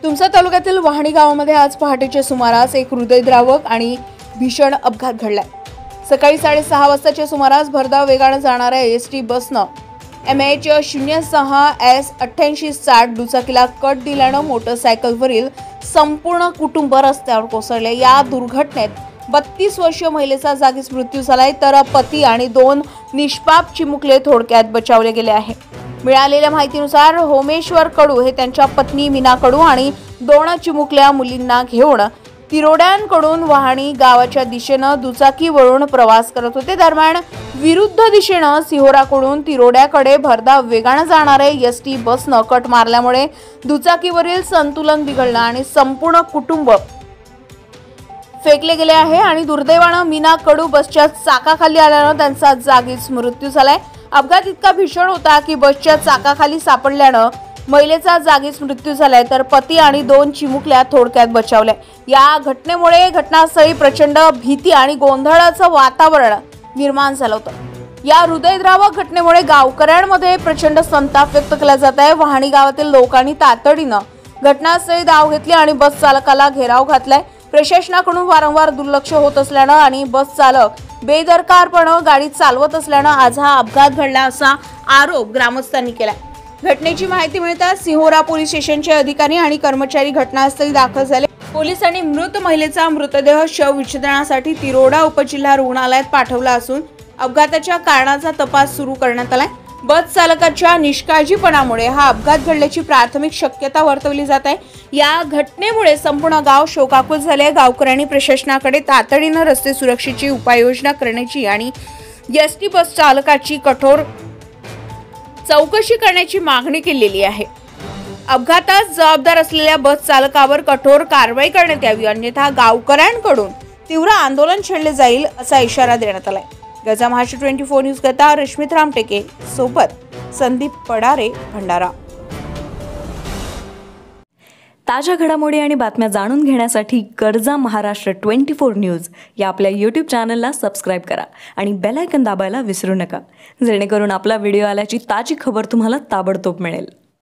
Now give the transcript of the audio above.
तुमसा तालुक्यातील वहाणी गावामध्ये आज पहाटेच्या सुमारास एक हृदयद्रावक आणि भीषण अपघात घडलाय। सकाळी 6:30 वाजताच्या सुमारास भरधाव वेगाने जाणाऱ्या एसटी बसनं MH06S8860 दुचाकीला कट दिल्यानं मोटरसायकलवरील संपूर्ण कुटुंब रस्त्यावर कोसळले। या दुर्घटनेत 32 वर्षीय महिलेचा जागीच मृत्यू झालाय, तर पती आणि 2 निष्पाप चिमुकले थोडक्यात बचावले गेले आहे। मिळालेल्या माहितीनुसार होमेश्वर कडू हे त्यांच्या पत्नी मीना कडू आणि 2 चिमुकल्या मुलींना घेऊन तिरोड्यांकडून वहाणी गावाच्या दिशेने दुचाकीवरून प्रवास करत होते। दरम्यान विरुद्ध दिशेने सिहोराकडून तिरोड्याकडे भरधाव वेगाने जाणारे एसटी बसने कट मारल्यामुळे दुचाकीवरील संतुलन बिघडलं आणि संपूर्ण कुटुंब फेकले गेले आहे आणि दुर्दैवाने मीना कडू बसच्या चाकाखाली आल्याने त्यांचा जागीच मृत्यू झालाय। अपघात इतका भीषण होता की बसच्या चाकाखाली सापडल्याने महिलेचा जागीच मृत्यू झालाय, तर पती आणि 2 चिमुकल्या थोडक्यात बचावल्या। या घटनेमुळे घटनास्थळी प्रचंड भीती आणि गोंधळाचं वातावरण निर्माण झालं होतं। या हृदयद्रावक घटनेमुळे गावकऱ्यांमध्ये प्रचंड संताप व्यक्त केला जात आहे। वहाणी गावातील लोकांनी तातडीने घटनास्थळी धाव घेतली आणि बस चालकाला घेराव घातलाय। प्रशासनाकडून वारंवार दुर्लक्ष होत असल्याने आणि बस चालक बेदरकारपणे गाडी चालवत असल्याने आज हा अपघात घडला असा आरोप ग्रामस्थांनी केला। घटनेची माहिती मिळताच सिहोरा पोलीस स्टेशनचे अधिकारी आणि कर्मचारी घटनास्थळी दाखल झाले। पोलिसांनी मृत महिलेचा मृतदेह शवविच्छेदनासाठी तिरोडा उपजिल्हा रुग्णालयात पाठवला असून अपघाताच्या कारणाचा तपास सुरू करण्यात आलाय। बस चालकाच्या निष्काळजीपणामुळे हा अपघात घडल्याची प्राथमिक शक्यता वर्तवली जात आहे। या घटनेमुळे संपूर्ण गाव शोकाकुल झाले आहे। गावकऱ्यांनी प्रशासनाकडे तातडीने रस्ते सुरक्षेची उपाययोजना करण्याची आणि एसटी बस चालकाची कठोर चौकशी करण्याची मागणी केलेली आहे। अपघातात जबाबदार असलेल्या बस चालकावर कठोर कारवाई करण्यात यावी, अन्यथा गावकऱ्यांकडून तीव्र आंदोलन छेडले जाईल असा इशारा देण्यात आलाय। गजा महाराष्ट्र 24 न्यूज करता रश्मित रामटेके सोबत संदीप पडारे भंडारा। ताज्या घडामोडी आणि बातम्या जाणून घेण्यासाठी गरजा महाराष्ट्र 24 न्यूज या आपल्या YouTube चॅनलला सबस्क्राईब करा आणि बेल आयकॉन दाबायला विसरू नका, जेणेकरून आपला व्हिडिओ आल्याची ताजी खबर तुम्हाला ताबडतोब मिळेल।